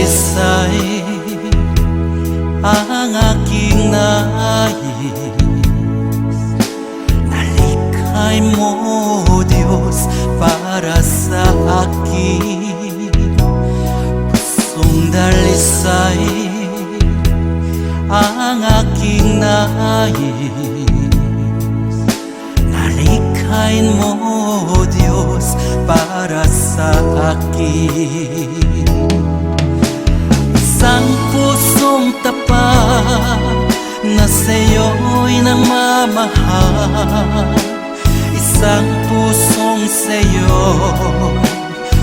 dalisay ang aking nais. Nalikhay mo, Diyos, para sa akin. Pusong dalisay ang aking nais. Nalikhain mo, Diyos, para sa akin. Isang pusong tapat na sa'yo'y nagmamahal. Isang pusong sa'yo'y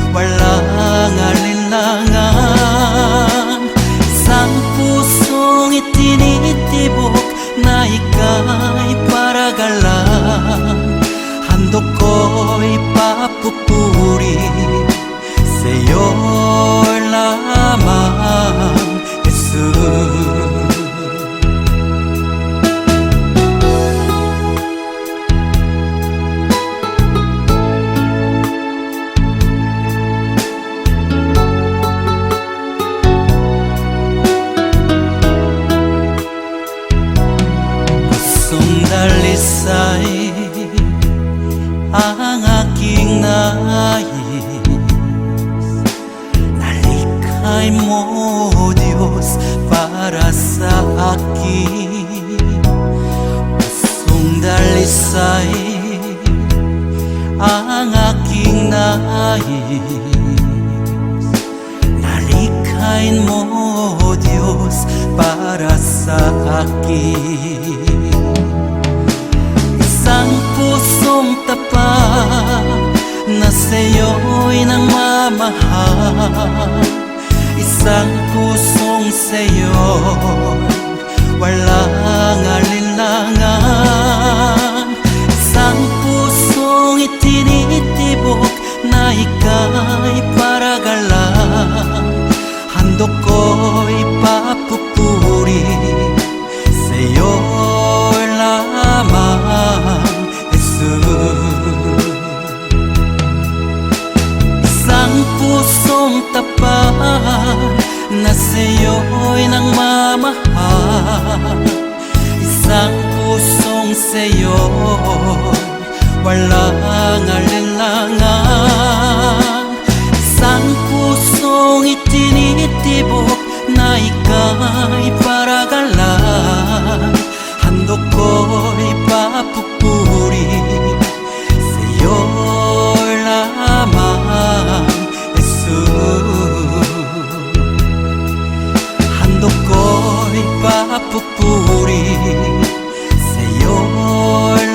walang alinlangan. Isang pusong itinitibok na ika'y paragalan. Handog ko'y papupuri sa'yo lamang, Jesus. Dalisay ang aking nais. Nalikhay mo, Diyos, para sa akin. Pusong dalisay ang aking nais. Nalikhain mo, Diyos, para sa akin. Isang pusong tapat na sa'yo'y nagmamahal. Isang pusong sa'yo'y walang alinlangan. Isang pusong itinitibok na ika'y paragalan. Handog ko'y papupuri sa'yo lamang, Jesus. Isang pusong tapat na sa'yo'y nagmamahal. Isang pusong sa'yo'y walang alinlangan. Isang pusong itinitibok na ika'y paragalan. Handog ko'y papupuri sa'yo lamang, Jesus. Handog ko'y papupuri sa'yo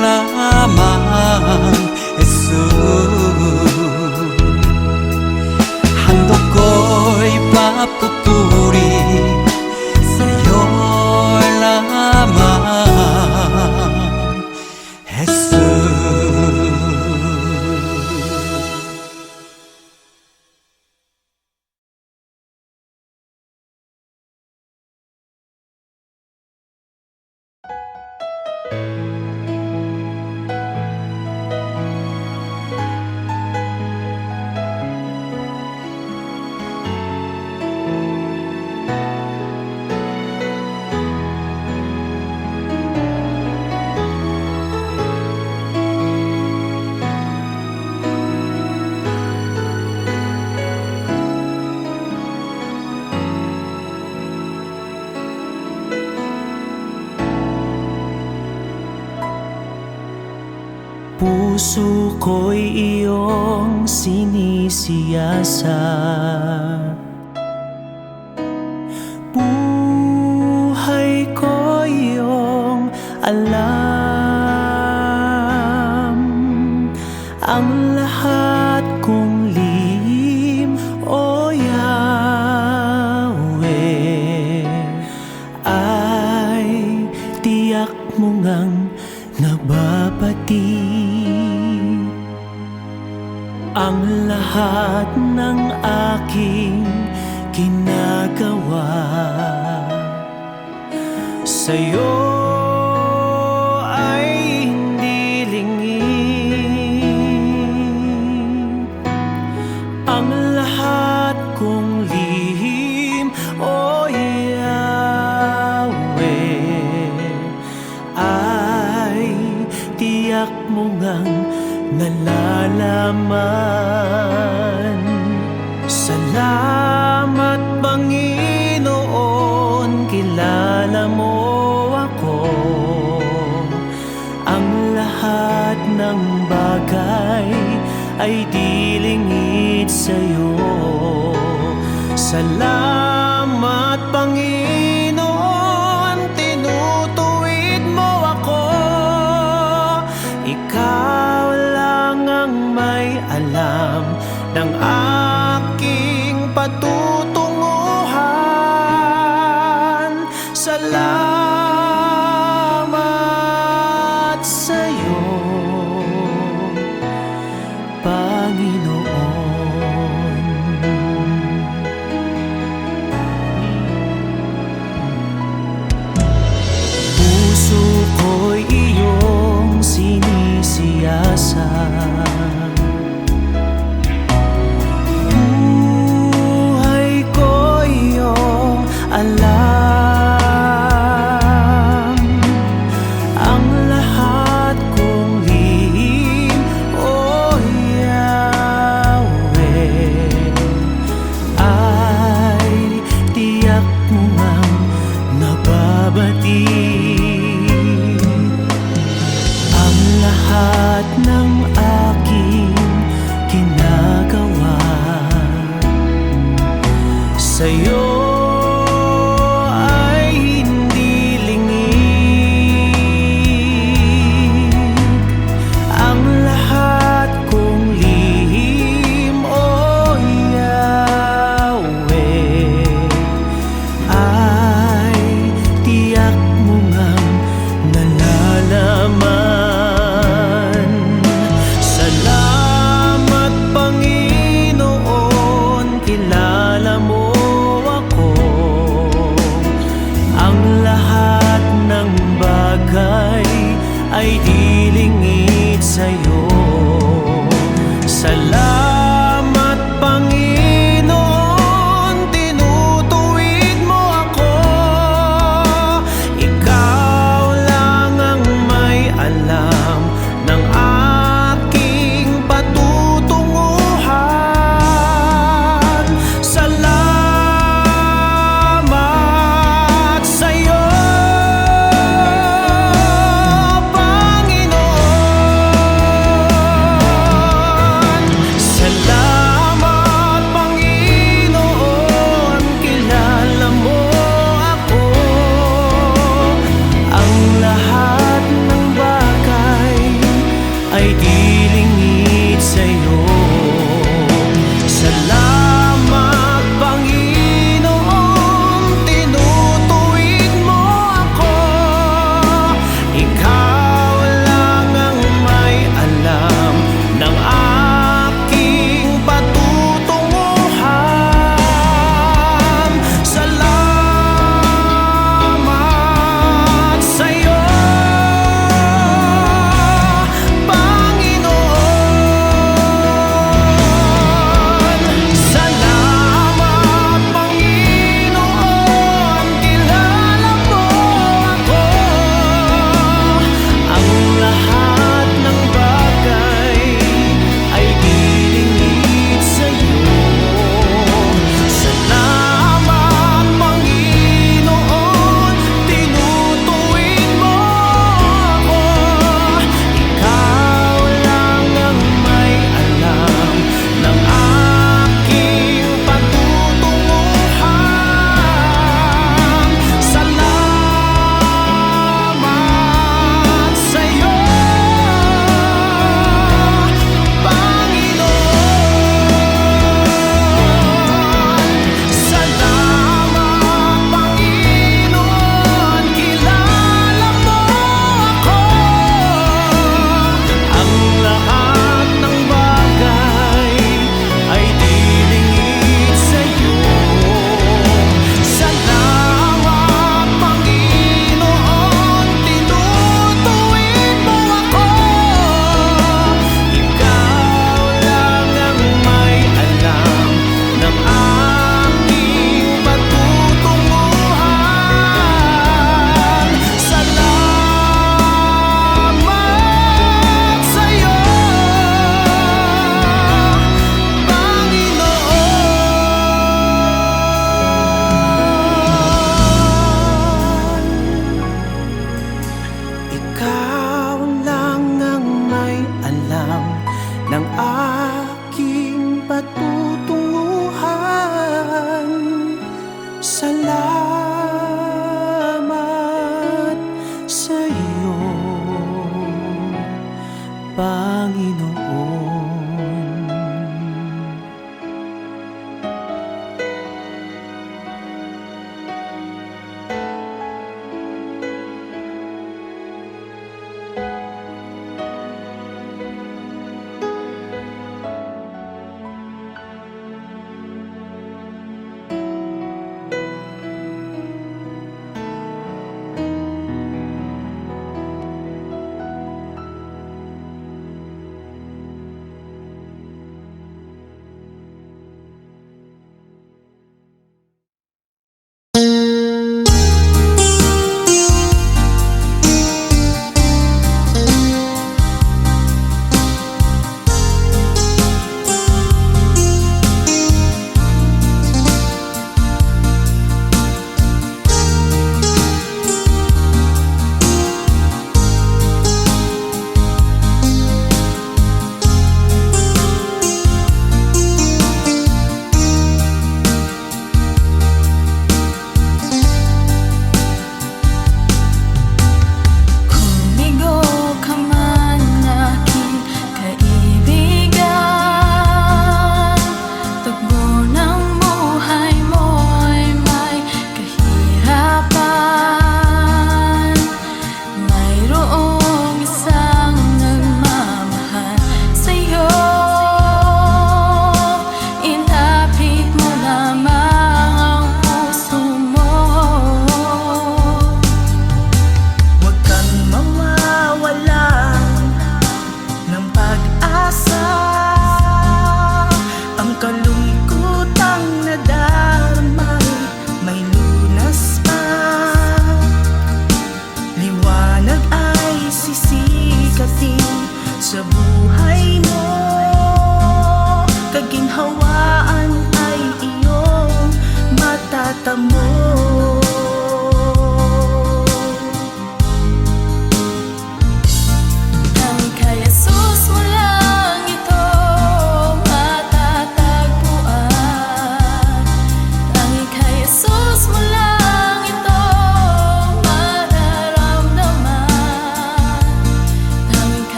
lamang, Jesus. Handog ko'y papupuri sa'yo lamang, Jesus. Puso ko'y iyong sinisiyasat. Buhay ko iyong alam. Ang lahat kong lihim, O Yahweh, ay tiyak mo ngang nababati. Ang lahat ng aking ginagawa sa'yo ay hindi lingid. Ang lahat kong lihim, mo ngang nalalaman. Salamat Panginoon, kilala mo ako. Ang lahat ng bagay ay dilingid sa'yo. Salamat Panginoon, tinutuwid mo ako. Ikaw lang ang may alam ng aking patutunguhan. Salamat sa'yo, Panginoon. Puso ko'y iyong sinisiyasat. Buhay ko iyong alam. Ang lahat kong lihim, O Yahweh, ay tiyak mo ngang nababati. Ang lahat ng aking ginagawa sa'yo ay hindi lingid. Ang lahat kong lihim, O Yahweh, ay tiyak mo ngang nalalaman. Salamat Panginoon, kilala mo ako.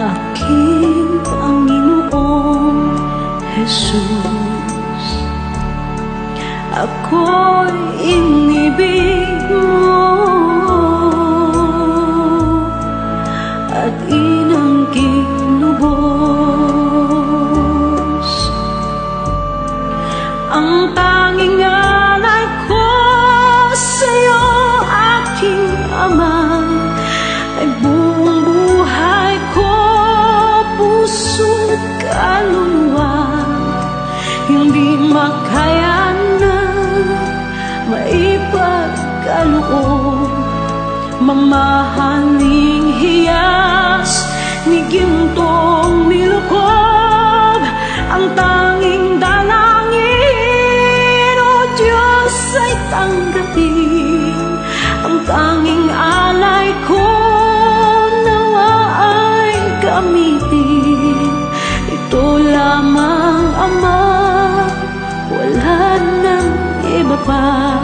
Aking Panginoong Jesus, ako'y inibig mo at inangking lubos. Ang tanging alay ko sa'yo, aking Ama, ay buong buhay ko, puso't kaluluwa. Hindi makayanan, maipagkaloob, mamahaling hiyas ni gintong nilukob. Ang tanging dalangin, O Diyos, ay tanggapin. Ang tanging alay ko, nawa ay gamitin. Ito lamang, Ama, wala nang iba pa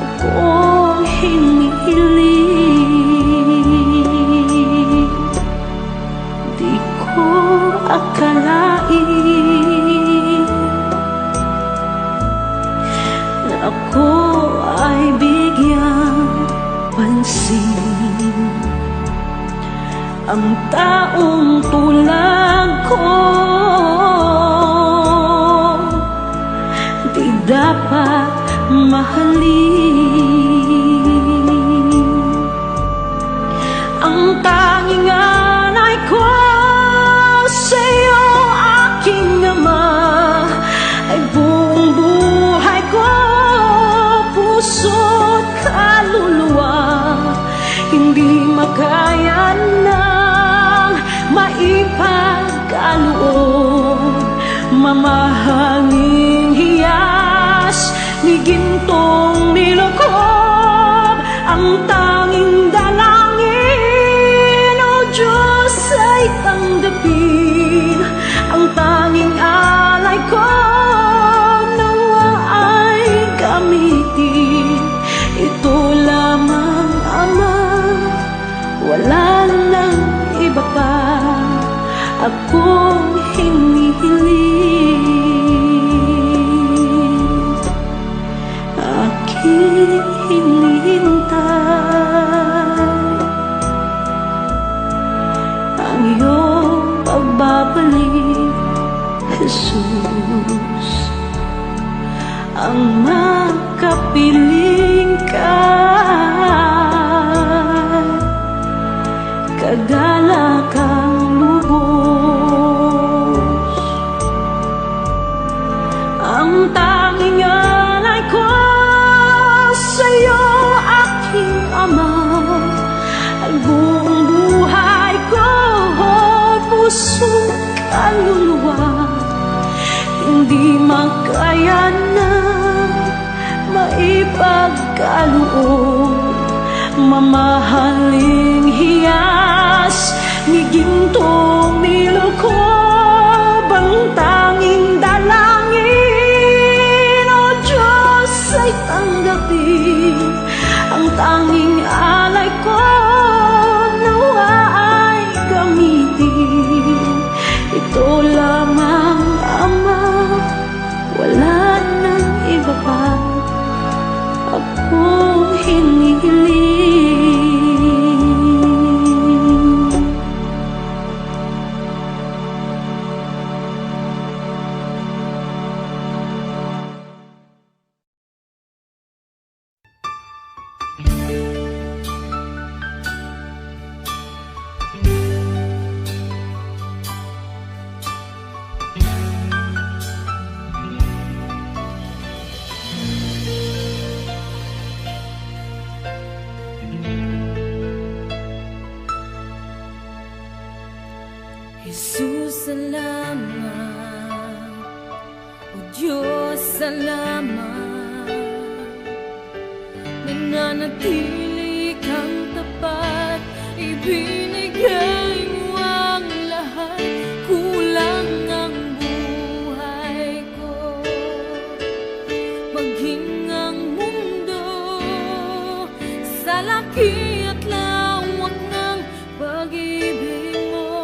akong hinihiling. Di ko akalain na ako ay bigyang pansin. Ang taong tulad ko di dapat mahalin. Ang tanging alay ko sa'yo, aking Ama, ay buong buhay ko, puso't kaluluwa. Hindi makayanang maipagkaloob, mamahaling hiyas ni gintong nilukob. Ang tanging dalangin, O Diyos, ay tanggapin. Ang tanging alay ko, nawa ay gamitin. Ito lamang, Ama, wala nang iba pa akong hinihiling. Aking hinihintay ang iyong pagbabalik, Jesus. Ang makapiling ka, kagalakang lubos. Ang tanging alay ko sa'yo, aking Ama, ay buong buhay ko, puso't kaluluwa. Hindi makayanan, maipagkaloob, mamahaling hiyas ni gintong nilukob. Ang tanging dalangin, O Diyos, ay tanggapin. Ang tanging alay ko, nawa ay gamitin. Ito lamang, Ama, wala nang iba pa akong hinihiling. Jesus, salamat. O Diyos, salamat. Nananatili kang tapat, ibinigay mo ang lahat. Kulang ang buhay ko, maging ang mundo sa laki at lawak ng pag-ibig mo.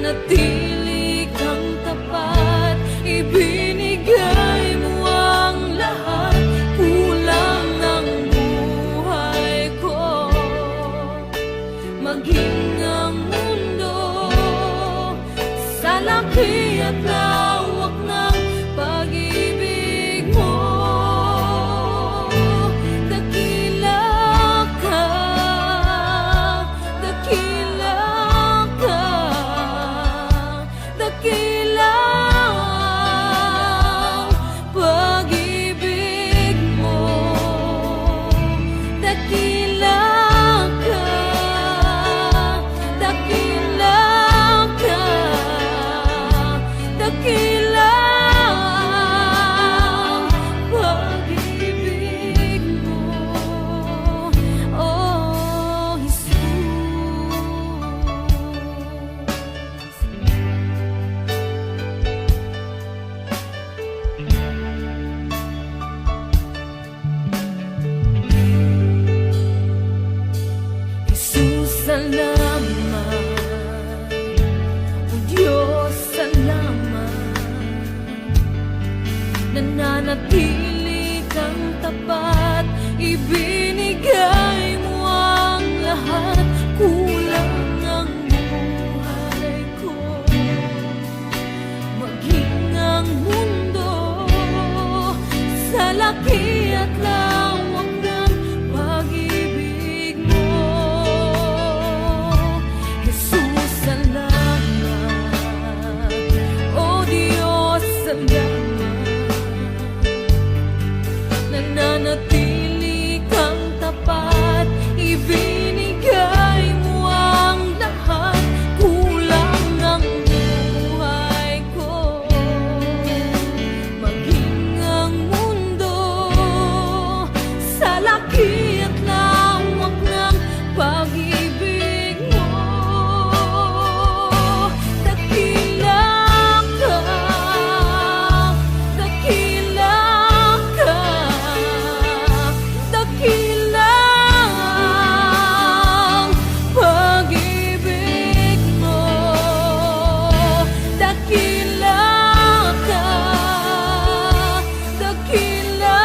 nananatili kang tapat, ibinigay mo ang lahat, kulang ang buhay ko, maging ang mundo sa laki at lawak ng pag-ibig mo. Dakila ka, dakila ka, dakila ang pag-ibig mo. Dakila ka, dakila ka, dakila ang pag-ibig mo, oh Jesus. Jesus, salamat. O Diyos, salamat. Nananatili kang tapat, ibinigay mo ang lahat, kulang ang buhay ko, maging ang mundo sa laki at lawak ng pag-ibig mo. Jesus, salamat. O Diyos, salamat. Nananatili kang tapat, ibinigay mo ang lahat, kulang ang buhay ko, maging ang mundo sa laki at lawak ng pag-ibig mo. Dakila ka, dakila ka, dakila ang pag-ibig mo. Dakila ka, dakila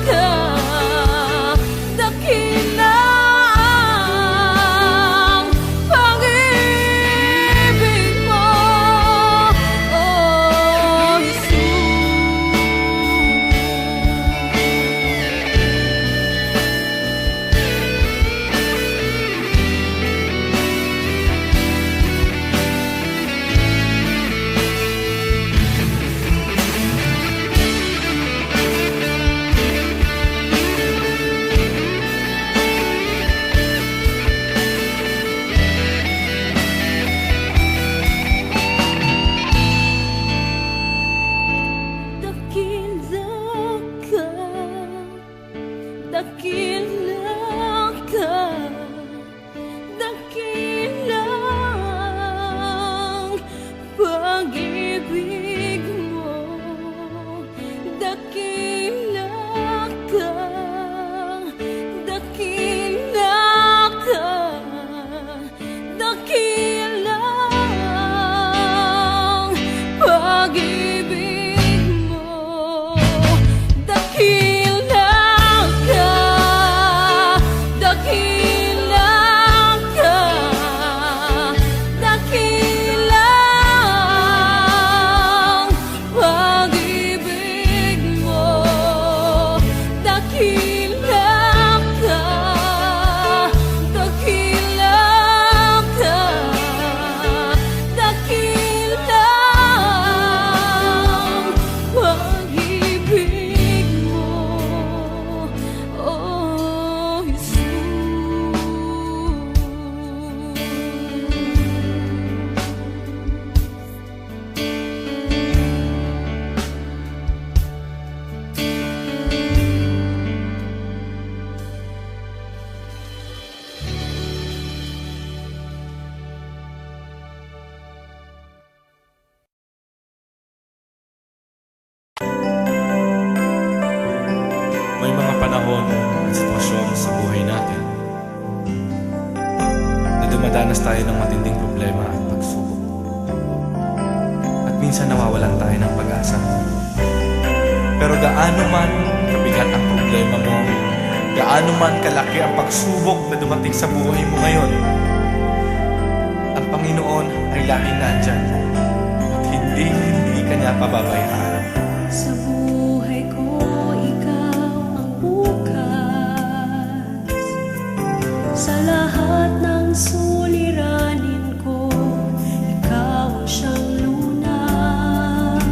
ka, dakila ang pag-ibig mo, oh Jesus. Dakila ka, dakila ang pag-ibig mo. Dakila ka, dakila ka, dakila ang pag-ibig mo. Dakila ka, dakila ka, dakila ang pag-ibig mo. Dakila ka, dakila ka, dakila ang pag-ibig mo, oh Jesus. May mga panahon at sitwasyon sa buhay natin na dumadanas tayo ng matinding problema at pagsubok. minsan nawawalan tayo ng pag-asa. Pero gaano man kabigat ang problema mo, gaano man kalaki ang pagsubok na dumating sa buhay mo ngayon, ang Panginoon ay laging nandyan at hindi ka niya pababayaan. Sa buhay ko, ikaw ang bukas. Sa lahat ng suliranin ko, ikaw ang siyang lunas.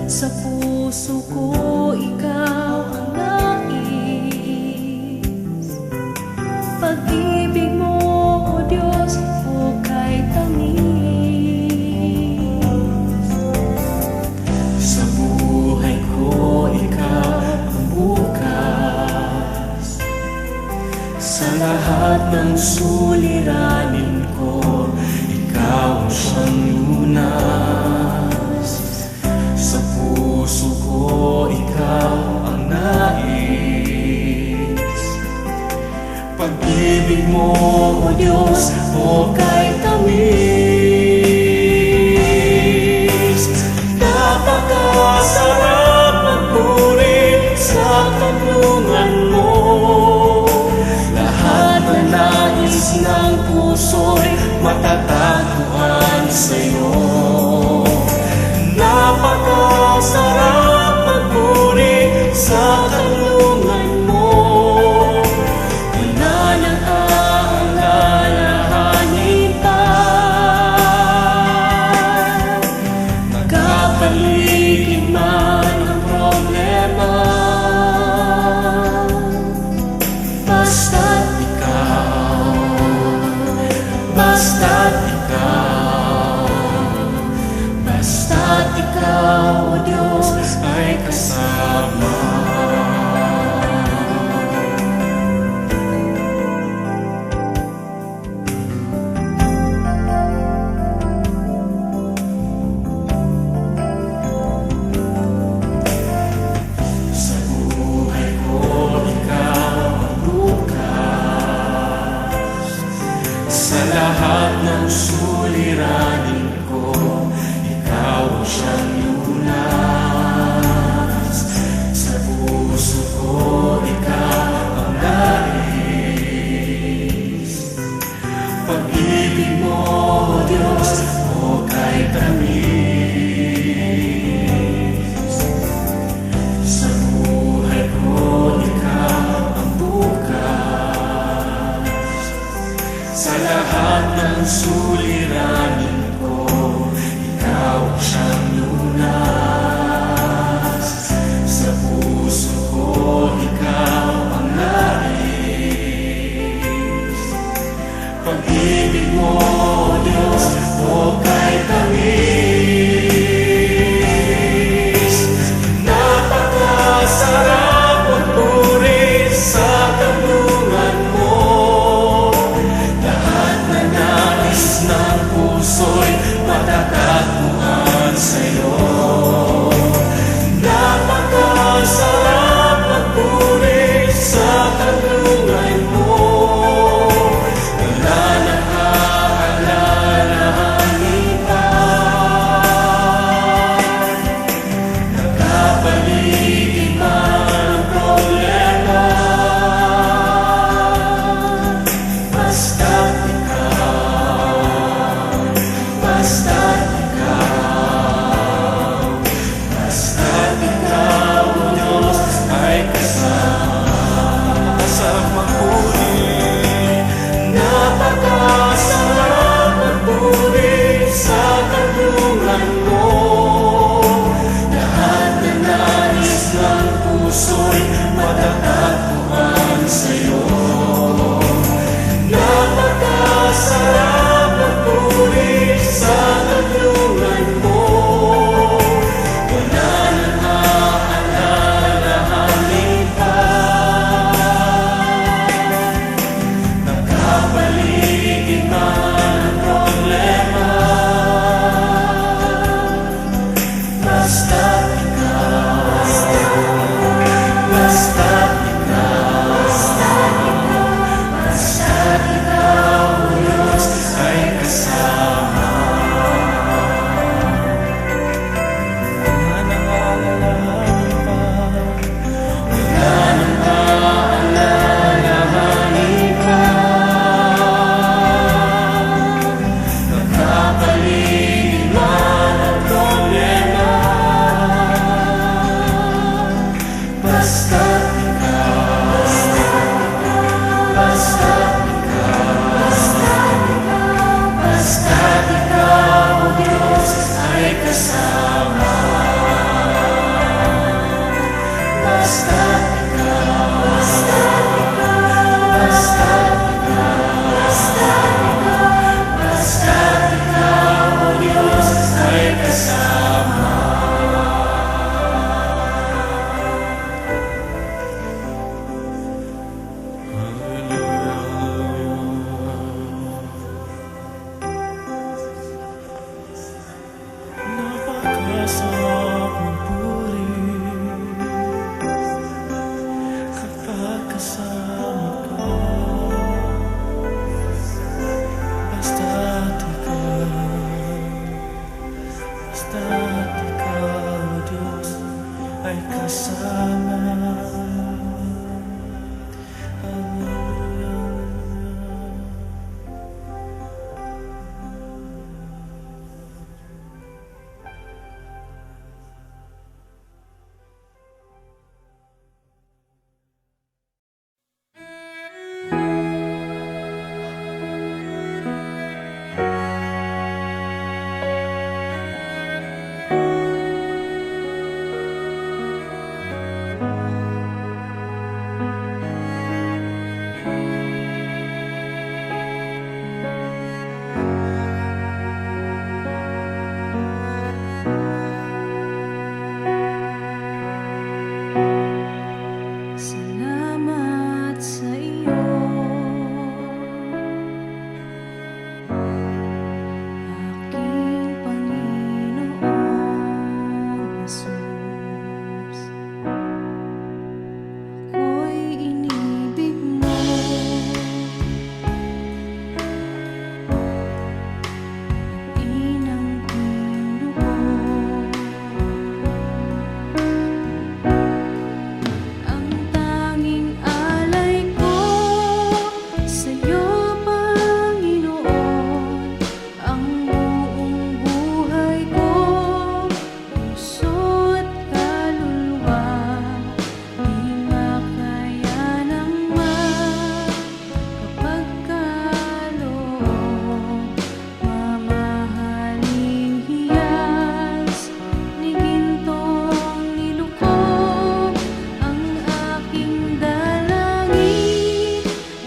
Sa puso ko, ikaw ang nais. Pag-ibig mo, O Diyos, hukay tamis. Sa buhay ko, ikaw ang bukas. Sa lahat ng suliranin ko, ikaw ang siyang lunas. Sa puso ko, ikaw ang nais. Pag-ibig mo, O Diyos, hukay tamis. Napakasarap magpuri sa kanlungan mo. Lahat na nais ng puso'y matatagpuan sa'yo. Napakasarap magpuri sa kanlungan mo. Wala nang aalalahanin pa. Magkapaligid man ang problema, basta't ikaw, basta't ikaw, basta't ikaw, O Diyos, ay kasama. Sa buhay ko, ikaw ang bukas. Sa lahat ng suliranin ko, ikaw ang siyang lunas. kasama. Salamat sa iyo, aking Panginoong Jesus. Ako'y inibig mo, inang tinubos. Ang tanging alay ko sa'yo, Panginoon, ang buong buhay ko, puso at kaluluwa, di makaya ng makapagkaloob. Mamahaling hiyas ni gintong nilukob ang aking dalangin,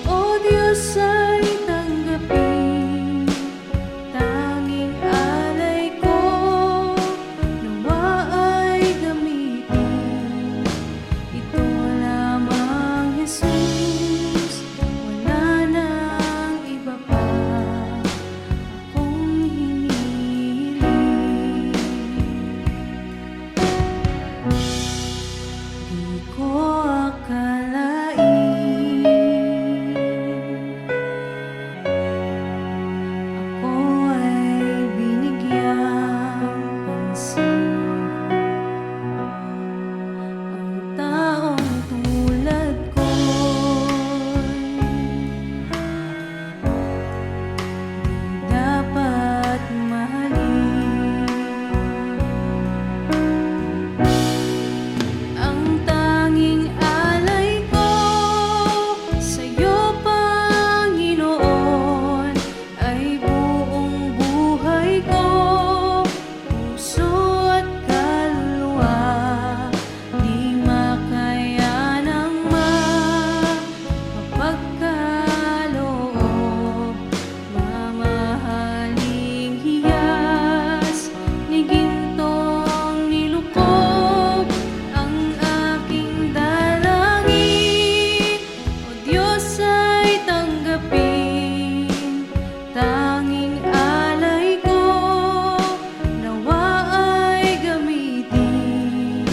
O Diyos ay tanggapin. Tanging alay ko nawa ay gamitin. Ito lamang, Jesus, wala nang iba pa akong hinihiling. Di ko akalain ako ay binigyang pansin. Ang taong tulad ko'y di dapat mahalin. Ang tanging alay ko sa'yo, Panginoon, ay buong buhay ko, puso at kaluluwa, di makaya ng makapagkaloob. Mamahaling hiyas ni gintong nilukob ang aking dalangin, O Diyos ay tanggapin. Tanging alay ko nawa ay gamitin.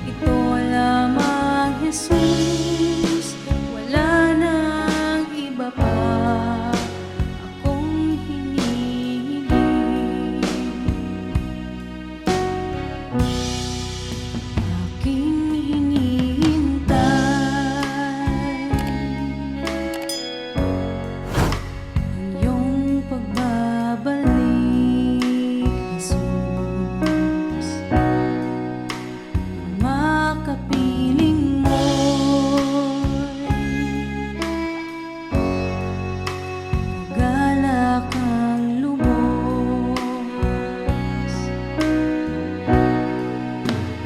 Ito lamang, Jesus, wala nang iba pa akong hinihiling. Aking hinihintay ang iyong pagbabalik, Jesus. Ang makapiling mo'y galak ang lubos.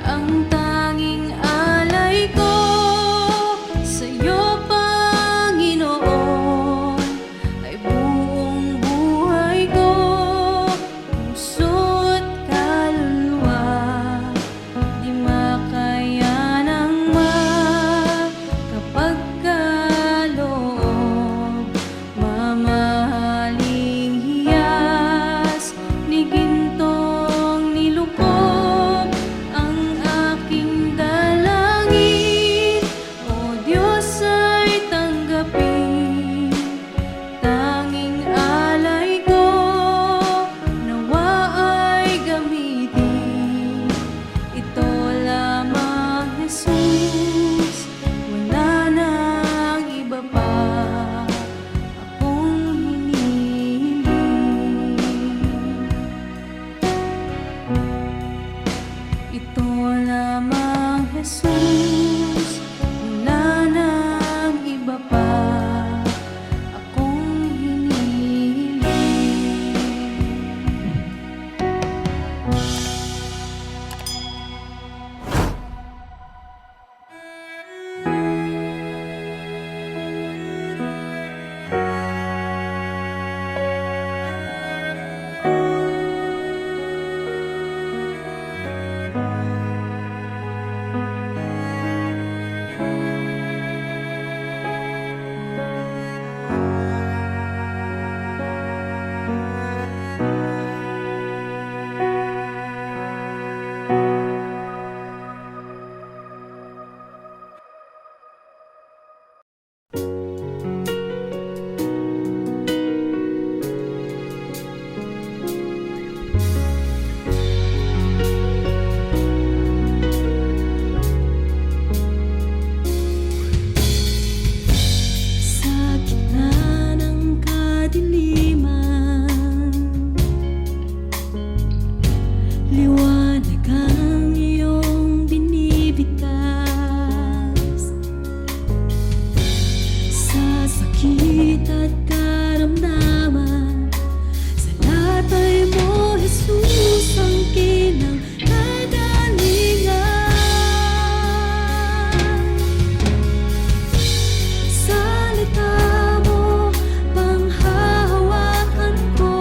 Ang tanging alay ko sa'yo, Panginoon, ay buong buhay ko, puso at kaluluwa, di makaya ng makapagkaloob. Mamahaling hiyas ni gintong nilukob ang aking lamang, Jesus. Wala nang iba pa akong hinihiling. Sa gitna ng kadiliman, liwanag ang iyong binibigkas. Sa sakit at karamdaman, sa latay mo, Jesus, ang kinanggalingan. Salita mo, panghahawakan ko.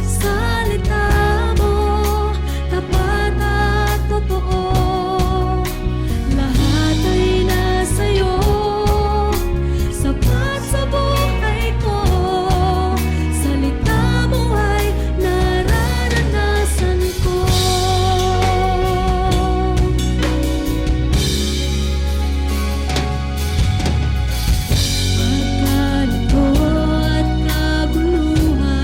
Salita mo, tapat at totoo. Lahat ay nasa'yo, sapat sa buhay ko. Salita mo ay nararanasan ko. Pagkalito at kaguluhan,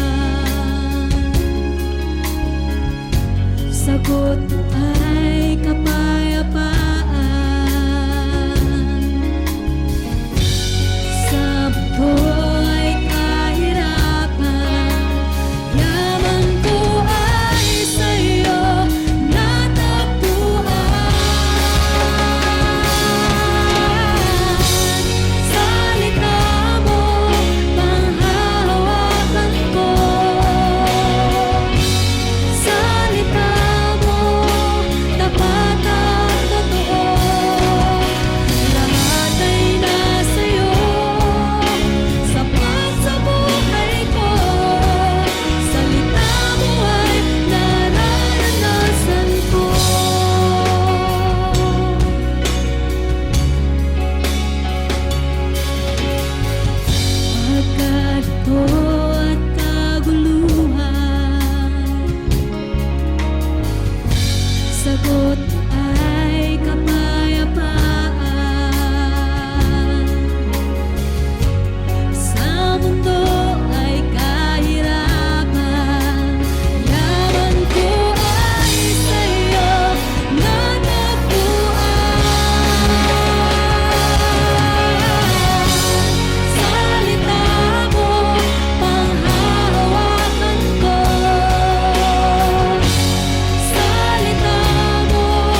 sagot mo ay kapayapaan. Sa mundo ay kahirapan, yaman ko ay sa'yo natagpuan. Salita mo, panghahawakan ko. Salita mo, tapat at totoo. Lahat ay nasa'yo, sapat sa buhay ko. Salita mo ay nararanasan ko. Pagkalito at kaguluhan, sagot mo ay kapayapaan. Sa mundo ay kahirapan, yaman ko ay sa'yo natagpuan. Salita mo, panghahawakan ko. Salita mo,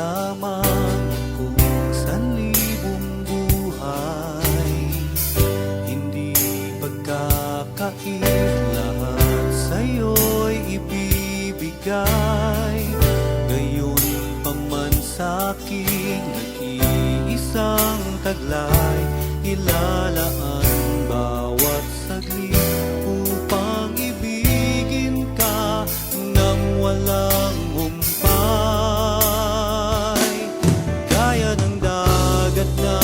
lamang kung sanlibong buhay. Hindi pagkakait, lahat sa'yo'y ibibigay. Gayon pa man sa'king nag-iisang taglay, ilalaan bawat saglit upang ibigin ka nang walang humpay. Gaya ng dagat na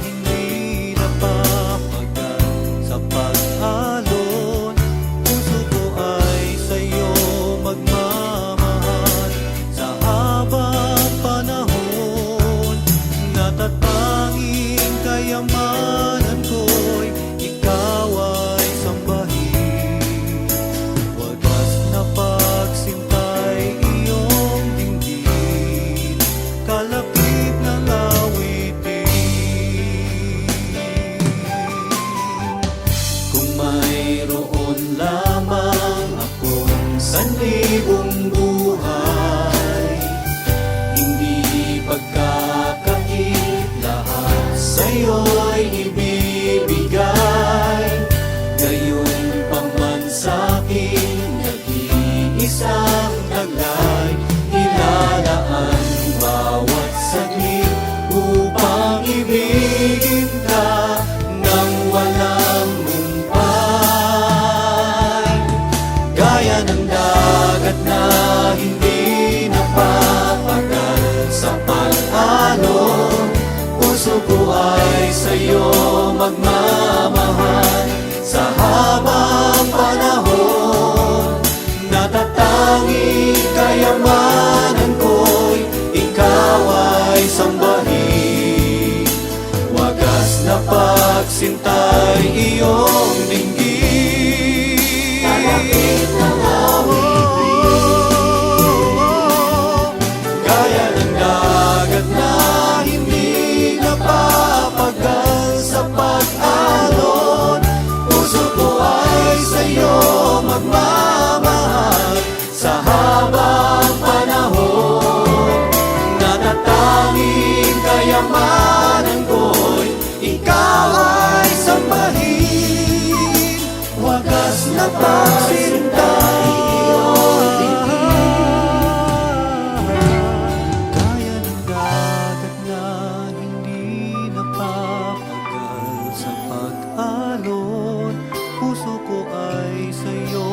hindi napapagal sa pag-alon, puso ko ay sa'yo magmamahal. Sa habang panahon, natatanging kayamanan ko'y ikaw ay sambahin. Wagas na pagsintay iyong dinggin, kalapit ng awitin. Kung mayroon lamang akong sanlibong buhay, hindi pagkakait, lahat sa'yo'y ibibigay. Gayon pa man sa'kin nag-iisang taglay, ilalaan bawat saglit upang ibigin ka nang walang humpay. Gaya ng dagat na hindi napapagal sa pag-alon, puso ko ay sa'yo magmamahal. Sa habang panahon, natatanging kayamanan ko'y ikaw ay sambahin. Wagas na pagsintay iyong dinggin, kalapit ng gaya ng dagat na hindi napapagal sa pag-alon, puso ko ay sa'yo magmamahal. Sa habang panahon, natatanging kayamanan ko'y ikaw ay sambahin. Wagas na pagsintay iyong gaya ng dagat na hindi napapagal sa pag-alon, puso ko ay sa'yo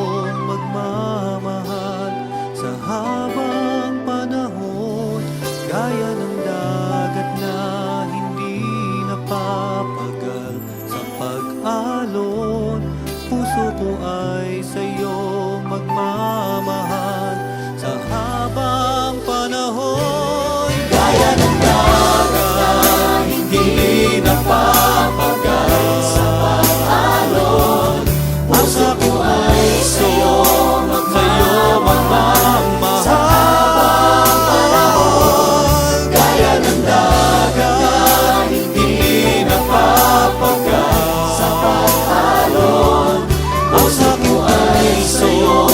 magmamahal. Sa habang panahon, gaya ng dagat na hindi napapagal sa pag-alon, puso ko ay sa'yo magmamahal. Sa habang panahon, gaya ng dagat na hindi napapagal sa pag-alon, puso ko ay sa'yo magmamahal. Sa habang panahon, gaya ng dagat na hindi napapagal sa pag-alon, puso ko ay sa'yo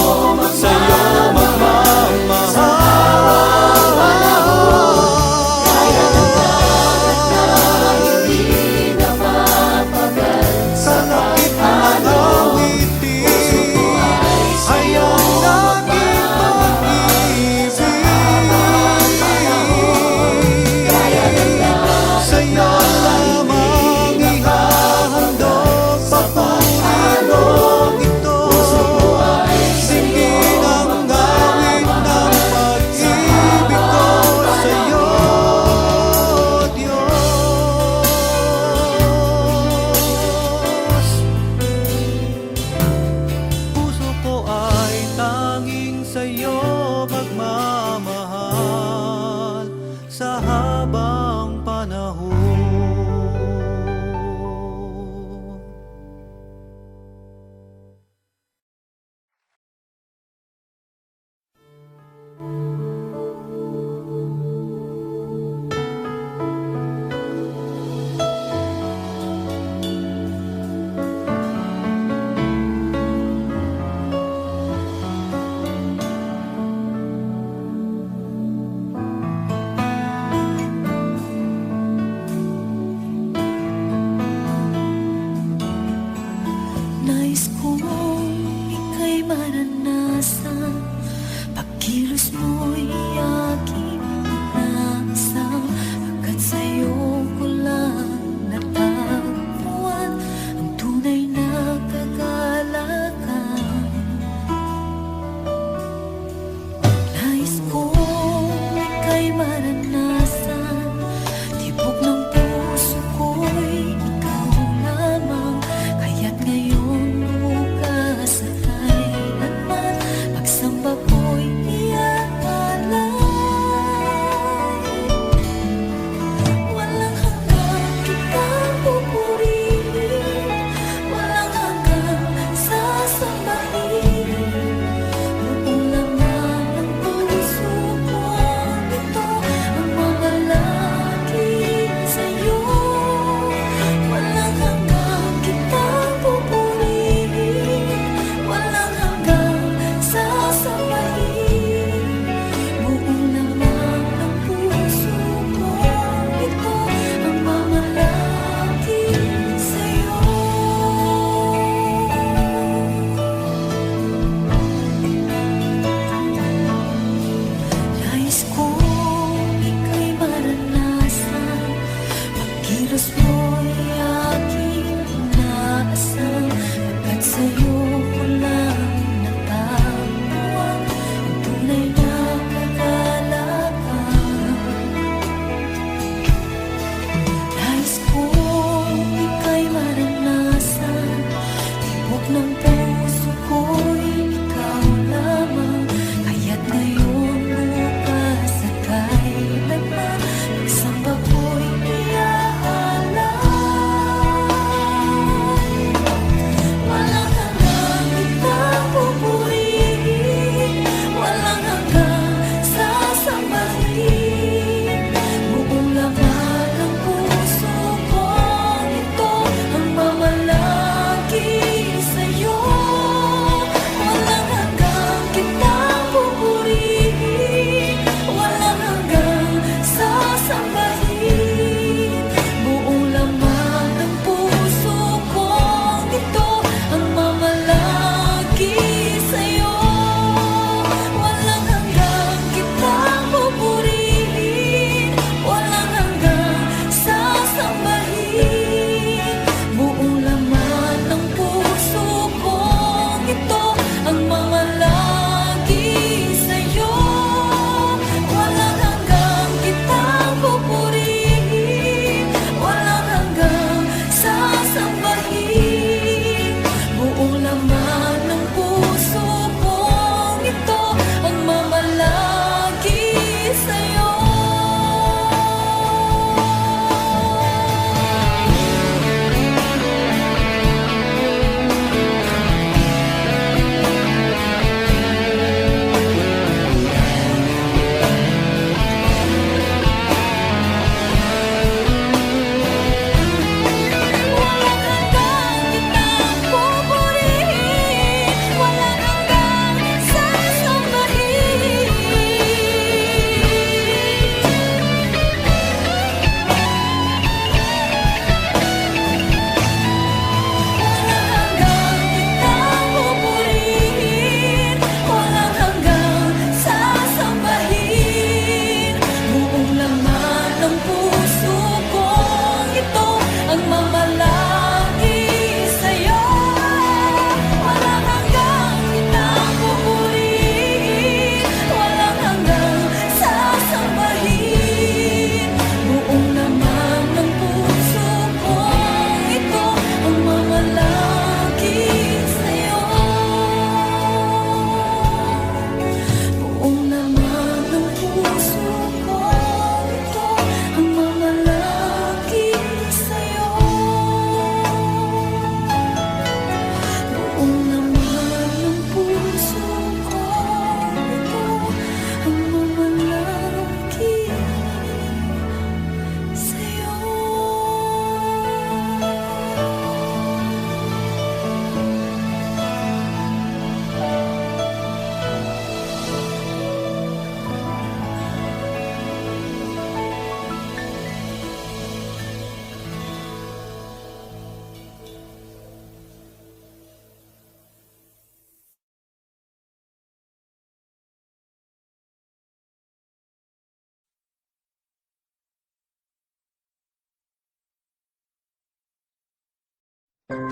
Minsan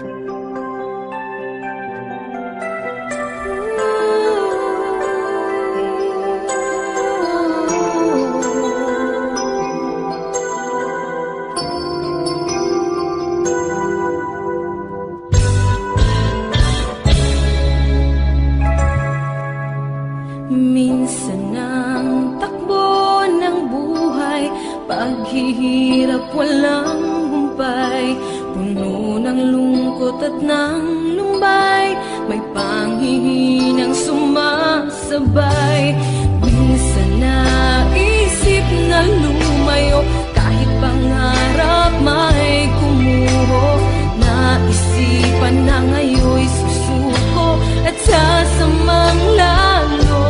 ang takbo ng buhay, paghihirap walang humpay, puno ng lungkot at ng lumbay, may panghihinang sumasabay. Minsan naisip na lumayo, kahit pangarap may kumuho, naisipan na ngayon'y susuko at sasamang lalo.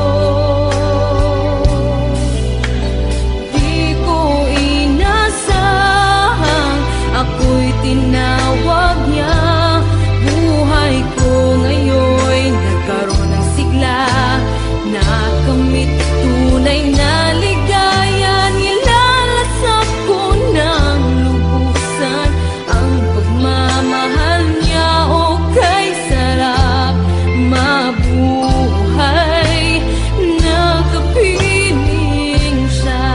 Di ko inasahang ako'y tinawag niya. Buhay ko ngayon'y nagkaroon ng sigla, nakamit tunay na ligaya. Nilalasap ko ng lubusan ang pagmamahal niya. O kay sarap mabuhay, nakapiling siya.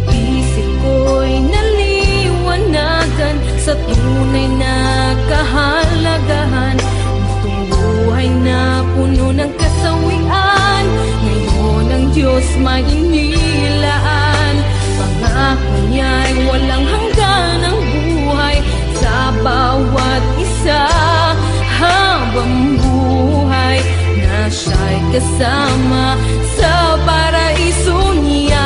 Isip ko'y naliwanagan sa tunay na kahalagahan. Itong buhay na puno ng kasawian, ngayon ang Diyos may inilaan. Pangako niya'y walang hanggan ang buhay sa bawat isa. Habang buhay na siya'y kasama sa paraiso niya.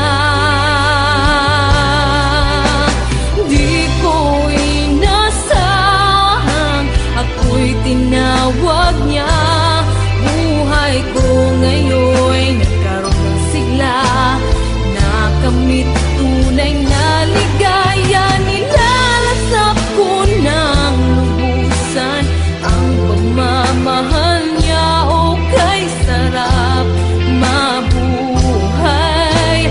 Di ko inasahang ako'y tinawag niya. Buhay ko ngayon'y nagkaroon ng sigla, nakamit tunay na ligaya. Nilalasap ko ng lubusan ang pagmamahal niya. O kay sarap mabuhay,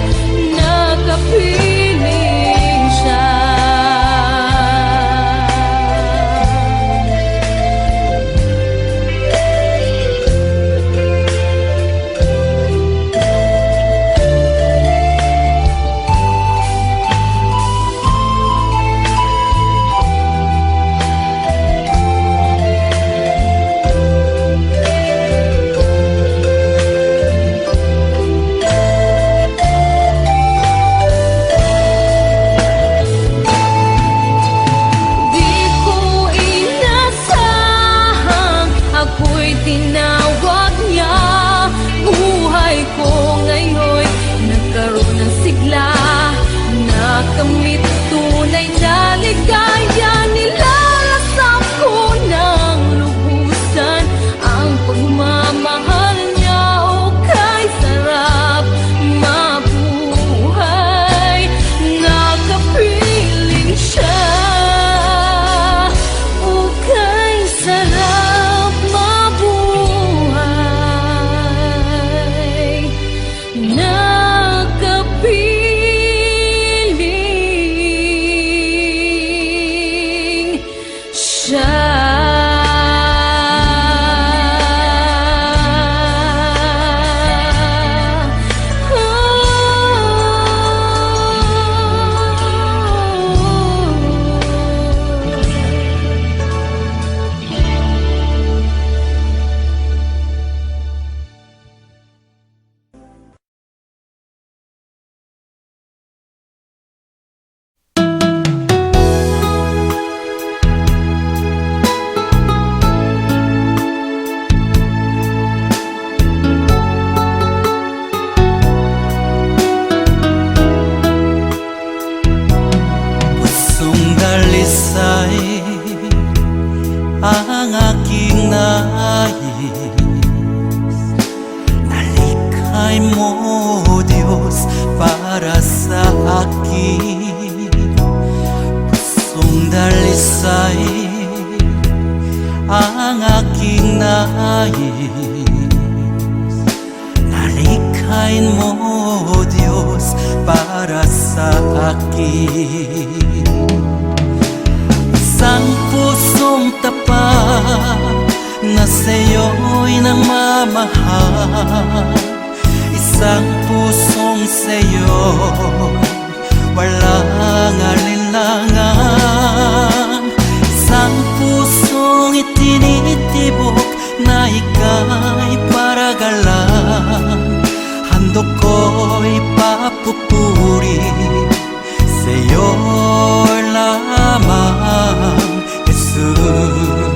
nakapiling siya. Di ko inasahang ako'y tinawag niya. Buhay ko ngayon'y nagkaroon ng sigla, nakamit tunay na ligaya. Nilalasap ko ng lubusan ang pagmamahal niya. O kay sarap mabuhay, nakapiling siya. O kay sarap mabuhay, nakapiling siya. Pusong dalisay ang aking nais, nalikhay mo Diyos para sa akin. Pusong dalisay ang aking nais Nalikhain mo, Diyos, para sa akin Isang pusong tapat na sa'yo'y nagmamahal Isang pusong sa'yo, walang alinlangan Isang pusong itinitibok na ika'y paragalan Handog ko'y papupuri sa'yo lamang, Jesus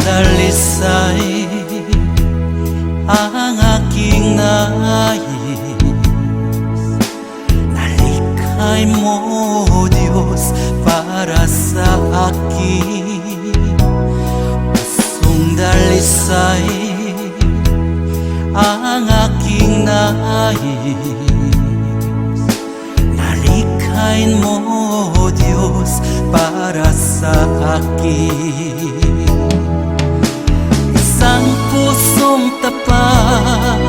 Dalisay ang aking nais Nalikhay mo, Diyos, para sa akin Pusong dalisay ang aking nais Nalikhain mo, Diyos, para sa akin Isang pusong tapat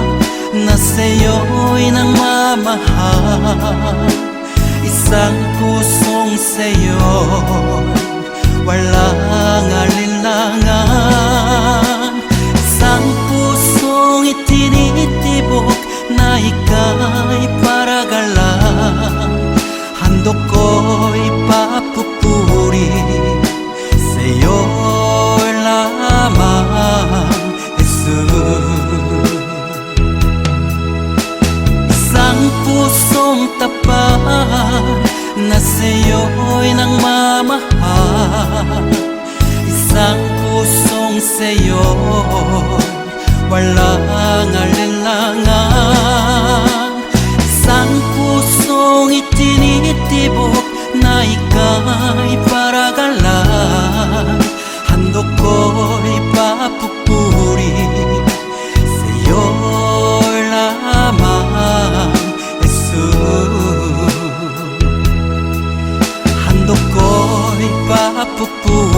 na sa'yo'y nagmamahal Isang pusong sa'yo, walang alinlangan Isang pusong itinitibok na ika'y paragalan Handog ko'y papupuri sa'yo lamang, Jesus Isang pusong tapat na sa'yo'y nagmamahal Isang pusong sa'yo, walang alinlangan Isang pusong itinitibok na ika'y paragalan Handog ko'y papupuri sa'yo lamang, Jesus Handog ko'y papupuri